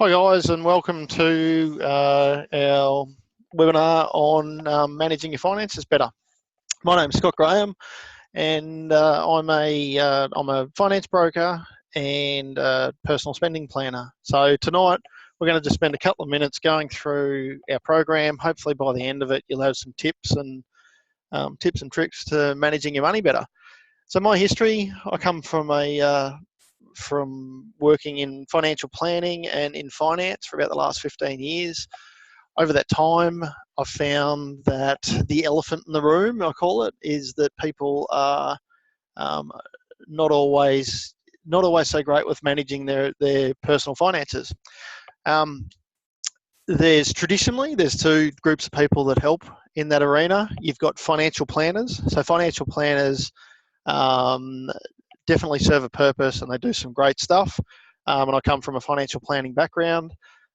Hi guys, and welcome to our webinar on managing your finances better. My name's Scott Graham, and I'm a finance broker and personal spending planner. So tonight we're going to just spend a couple of minutes going through our program. Hopefully by the end of it you'll have some tips and tricks to managing your money better. So my history, I come from working in financial planning and in finance for about the last 15 years. Over that time, I've found that the elephant in the room, I call it, is that people are not always so great with managing their personal finances. There's two groups of people that help in that arena. You've got financial planners. So financial planners definitely serve a purpose and they do some great stuff. And I come from a financial planning background.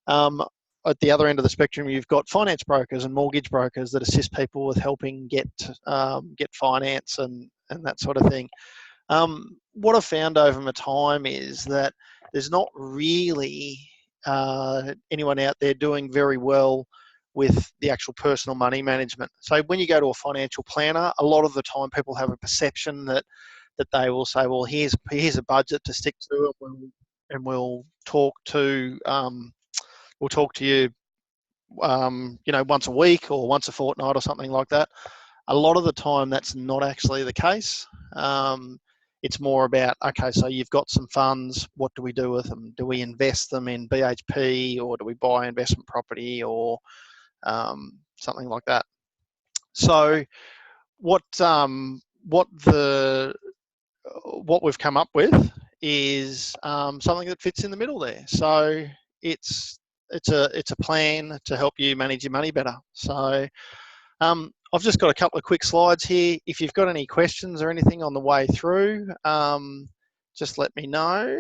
At the other end of the spectrum, you've got finance brokers and mortgage brokers that assist people with helping get finance and that sort of thing. What I've found over my time is that there's not really anyone out there doing very well with the actual personal money management. So when you go to a financial planner, a lot of the time people have a perception that they will say, well, here's a budget to stick to, and we'll talk to you, once a week or once a fortnight or something like that. A lot of the time, that's not actually the case. It's more about, okay, so you've got some funds. What do we do with them? Do we invest them in BHP, or do we buy investment property, or something like that? So what we've come up with is something that fits in the middle there. So it's a plan to help you manage your money better. So I've just got a couple of quick slides here. If you've got any questions or anything on the way through, just let me know.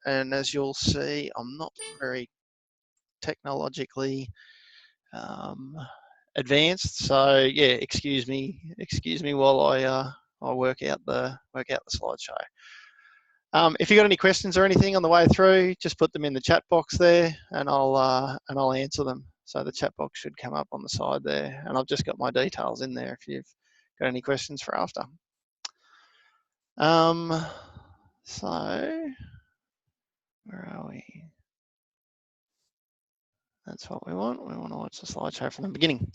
And as you'll see, I'm not very technologically advanced, so yeah, excuse me while I work out the slideshow. If you've got any questions or anything on the way through, just put them in the chat box there, and I'll answer them. So the chat box should come up on the side there, and I've just got my details in there if you've got any questions for after. So where are we? That's what we want. We want to watch the slideshow from the beginning.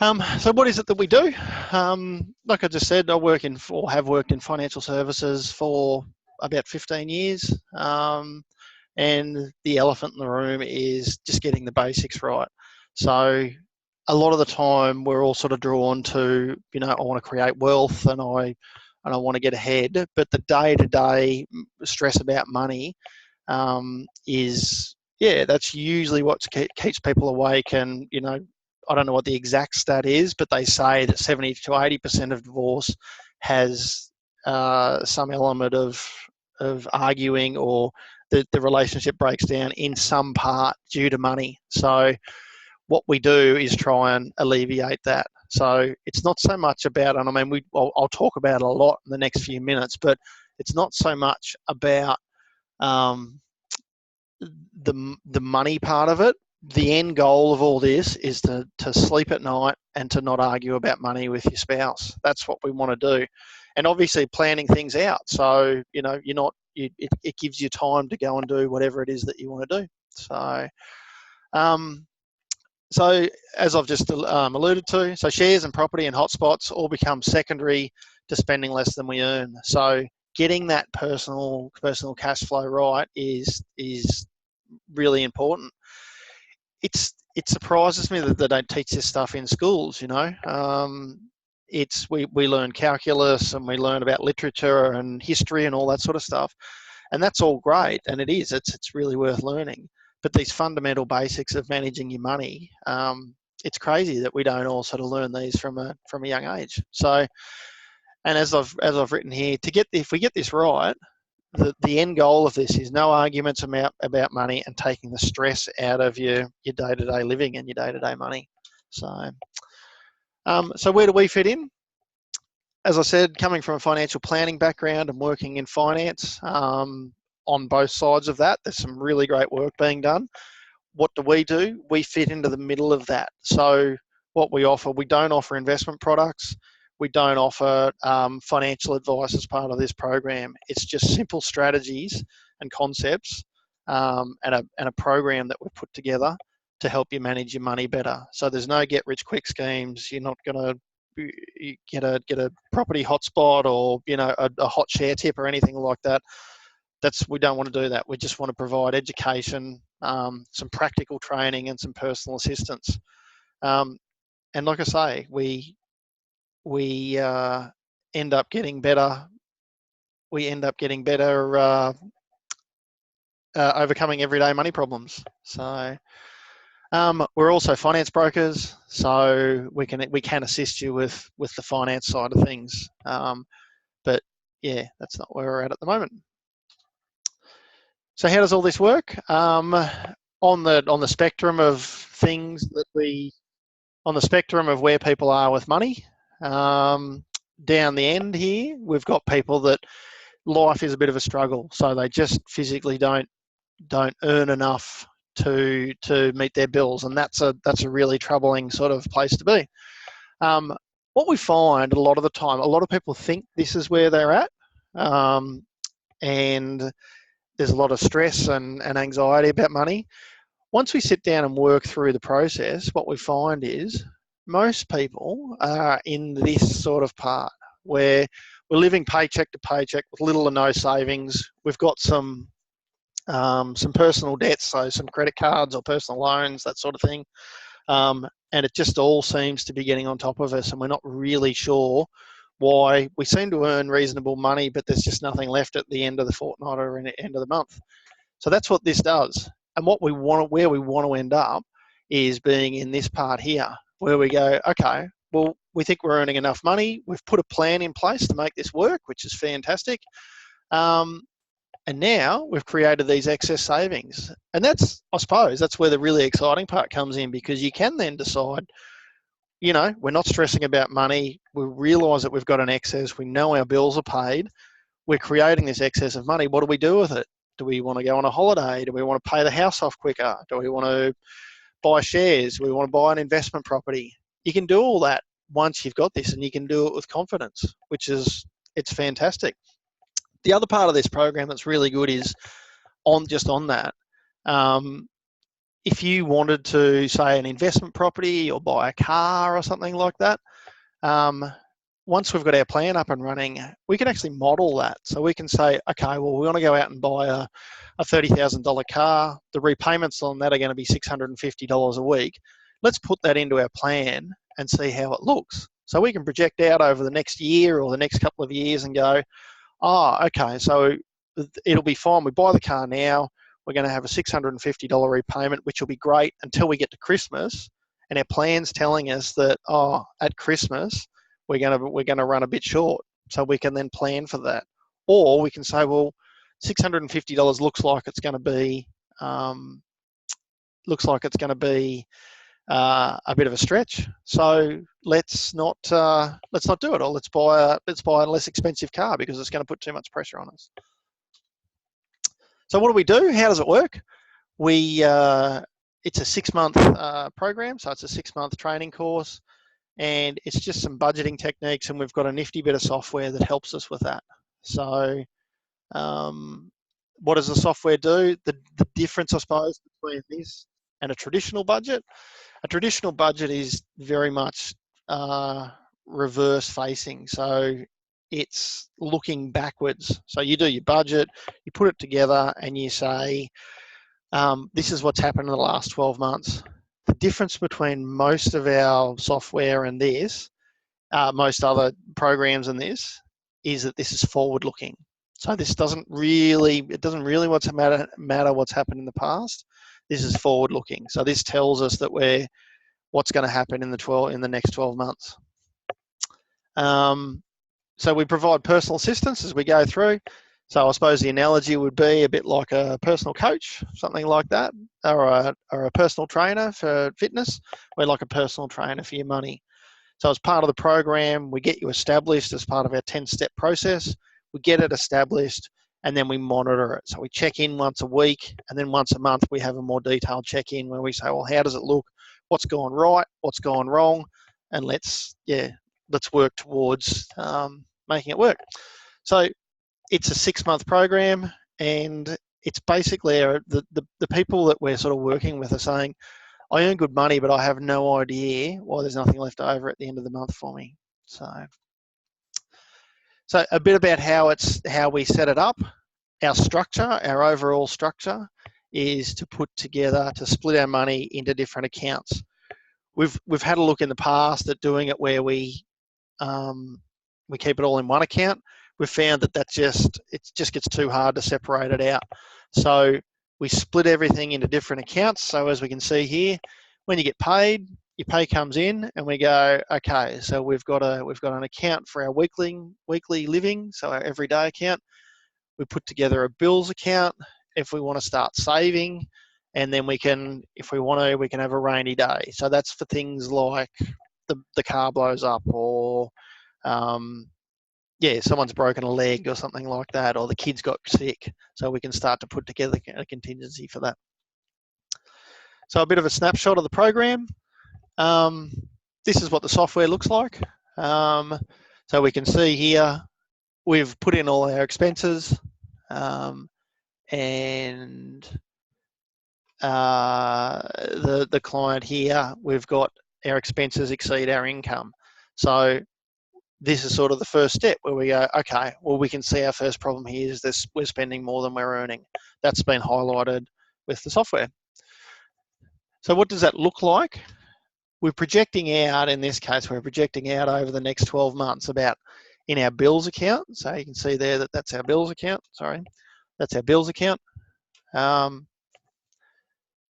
So what is it that we do? Like I just said, have worked in financial services for about 15 years. And the elephant in the room is just getting the basics right. So a lot of the time we're all sort of drawn to, I want to create wealth and I want to get ahead, but the day-to-day stress about money that's usually what keeps people awake. And, I don't know what the exact stat is, but they say that 70 to 80% of divorce has some element of arguing, or the relationship breaks down in some part due to money. So what we do is try and alleviate that. So it's not so much about, and I mean, I'll talk about it a lot in the next few minutes, but it's not so much about the money part of it. The end goal of all this is to sleep at night and to not argue about money with your spouse. That's what we want to do. And obviously planning things out. So, it gives you time to go and do whatever it is that you want to do. So, so as I've just alluded to, so shares and property and hotspots all become secondary to spending less than we earn. So getting that personal cash flow right is really important. It surprises me that they don't teach this stuff in schools. We learn calculus and we learn about literature and history and all that sort of stuff, and that's all great, and it's really worth learning. But these fundamental basics of managing your money, it's crazy that we don't all sort of learn these from a young age. So, and as I've written here, if we get this right, the end goal of this is no arguments about money and taking the stress out of your day-to-day living and your day-to-day money. So, so where do we fit in? As I said, coming from a financial planning background and working in finance, on both sides of that. There's some really great work being done. What do? We fit into the middle of that. So what we offer, we don't offer investment products. We don't offer financial advice as part of this program. It's just simple strategies and concepts and a program that we've put together to help you manage your money better. So there's no get rich quick schemes. You're not going to get a property hotspot or a hot share tip or anything like that. We don't want to do that. We just want to provide education, some practical training, and some personal assistance. And like I say, we end up getting better. We end up getting better overcoming everyday money problems. So we're also finance brokers, so we can assist you with the finance side of things. But yeah, that's not where we're at the moment. So how does all this work? On the spectrum of things on the spectrum of where people are with money, down the end here, we've got people that life is a bit of a struggle, so they just physically don't earn enough to meet their bills, and that's a really troubling sort of place to be. What we find a lot of the time, a lot of people think this is where they're at, and there's a lot of stress and anxiety about money. Once we sit down and work through the process, what we find is most people are in this sort of part where we're living paycheck to paycheck with little or no savings. We've got some personal debts, so some credit cards or personal loans, that sort of thing. And it just all seems to be getting on top of us, and we're not really sure why. We seem to earn reasonable money, but there's just nothing left at the end of the fortnight or at the end of the month. So that's what this does. And where we want to end up is being in this part here, where we go, okay, well, we think we're earning enough money. We've put a plan in place to make this work, which is fantastic. And now we've created these excess savings. And I suppose that's where the really exciting part comes in, because you can then decide, we're not stressing about money. We realise that we've got an excess. We know our bills are paid. We're creating this excess of money. What do we do with it? Do we want to go on a holiday? Do we want to pay the house off quicker? Do we want to buy shares? Do we want to buy an investment property? You can do all that once you've got this, and you can do it with confidence, it's fantastic. The other part of this program that's really good is on that. If you wanted to, say, an investment property or buy a car or something like that, once we've got our plan up and running, we can actually model that. So we can say, okay, well, we want to go out and buy a $30,000 car. The repayments on that are going to be $650 a week. Let's put that into our plan and see how it looks. So we can project out over the next year or the next couple of years and go, okay, so it'll be fine. We buy the car now. We're going to have a $650 repayment, which will be great until we get to Christmas. And our plan's telling us that, at Christmas, we're going to run a bit short. So we can then plan for that. Or we can say, well, $650 looks like it's going to be a bit of a stretch. So let's not do it, or let's buy a less expensive car because it's going to put too much pressure on us. So what do we do? How does it work? It's a 6-month program, so it's a 6-month training course, and it's just some budgeting techniques, and we've got a nifty bit of software that helps us with that. So what does the software do? The difference, I suppose, between this and a traditional budget is very much reverse facing. So it's looking backwards. So you do your budget, you put it together, and you say, this is what's happened in the last 12 months. The difference between most of our software and this, most other programs and this, is that this is forward looking. So this doesn't really matter what's happened in the past. This is forward looking. So this tells us that what's going to happen in the next 12 months. So we provide personal assistance as we go through. So I suppose the analogy would be a bit like a personal coach, something like that, or a personal trainer for fitness. We're like a personal trainer for your money. So as part of the program, we get you established as part of our 10-step process. We get it established. and then we monitor it. So we check in once a week, and then once a month we have a more detailed check-in where we say, well, how does it look? What's gone right? What's gone wrong? And let's work towards making it work. So it's a 6-month program, and it's basically the people that we're sort of working with are saying, I earn good money, but I have no idea why there's nothing left over at the end of the month for me. So a bit about how we set it up. Our structure, our overall structure, is to split our money into different accounts. We've had a look in the past at doing it where we keep it all in one account. We've found that it just gets too hard to separate it out. So we split everything into different accounts. So as we can see here, when you get paid, your pay comes in, and we go, okay, so we've got an account for our weekly living, so our everyday account. We put together a bills account if we want to start saving, and then if we want to, we can have a rainy day. So that's for things like the car blows up, or someone's broken a leg or something like that, or the kids got sick. So we can start to put together a contingency for that. So a bit of a snapshot of the program. This is what the software looks like. So we can see here, we've put in all our expenses, and the client here, we've got our expenses exceed our income. So this is sort of the first step where we go, okay, well, we can see our first problem here is this: we're spending more than we're earning. That's been highlighted with the software. So what does that look like? We're projecting out, in this case, we're projecting out over the next 12 months about in our bills account. So you can see there that that's our bills account. Sorry, that's our bills account.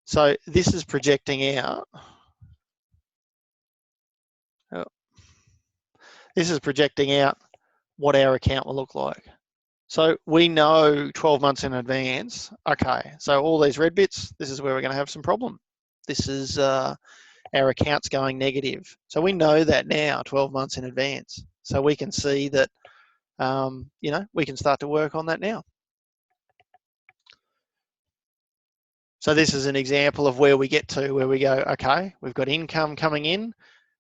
So this is projecting out. This is projecting out what our account will look like. So we know 12 months in advance, okay, so all these red bits, this is where we're going to have some problem. This is our account's going negative. So we know that now 12 months in advance. So we can see that, we can start to work on that now. So this is an example of where we get to, where we go, okay, we've got income coming in,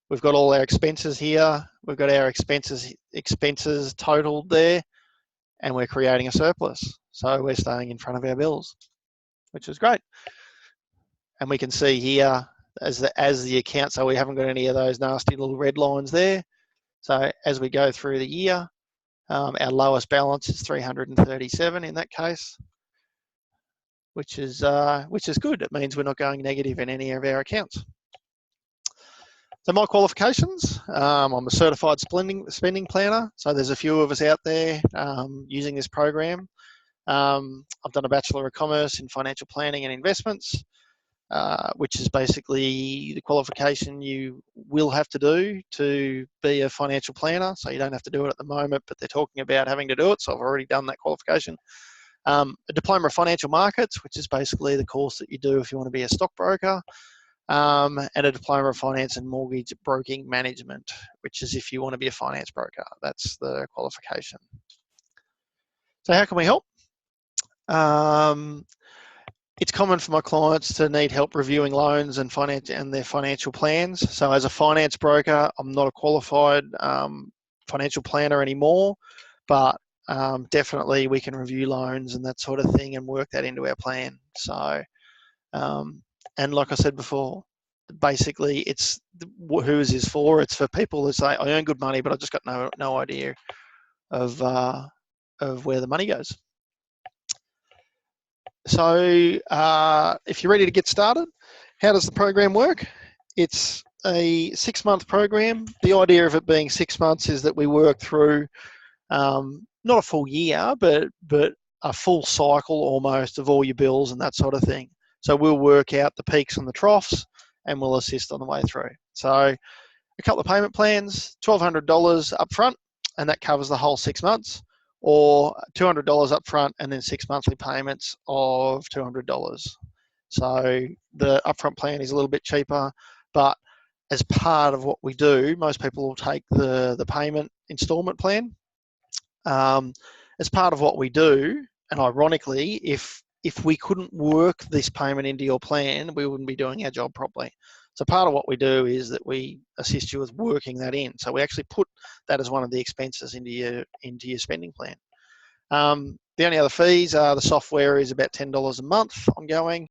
we've got all our expenses here, we've got our expenses totaled there, and we're creating a surplus. So we're staying in front of our bills, which is great. And we can see here as the account, so we haven't got any of those nasty little red lines there. So as we go through the year, our lowest balance is 337 in that case, which is good. It means we're not going negative in any of our accounts. So my qualifications, I'm a certified spending planner. So there's a few of us out there using this program. I've done a Bachelor of Commerce in Financial Planning and Investments, which is basically the qualification you will have to do to be a financial planner. So you don't have to do it at the moment, but they're talking about having to do it. So I've already done that qualification. A Diploma of Financial Markets, which is basically the course that you do if you want to be a stockbroker. And a Diploma of Finance and Mortgage Broking Management, which is if you want to be a finance broker. That's the qualification. So how can we help? It's common for my clients to need help reviewing loans and their financial plans. So as a finance broker, I'm not a qualified financial planner anymore, but definitely we can review loans and that sort of thing and work that into our plan. So, and like I said before, basically it's who is this for? It's for people who say, I earn good money, but I just got no idea of where the money goes. So if you're ready to get started, how does the program work? It's a 6-month program. The idea of it being 6 months is that we work through not a full year, but a full cycle almost of all your bills and that sort of thing. So we'll work out the peaks and the troughs, and we'll assist on the way through. So a couple of payment plans, $1,200 up front, and that covers the whole 6 months, or $200 up front and then 6 monthly payments of $200. So the upfront plan is a little bit cheaper, but as part of what we do, most people will take the payment installment plan. As part of what we do, And ironically, if we couldn't work this payment into your plan, we wouldn't be doing our job properly. So part of what we do is that we assist you with working that in. So we actually put that as one of the expenses into your spending plan. The only other fees are the software is about $10 a month ongoing.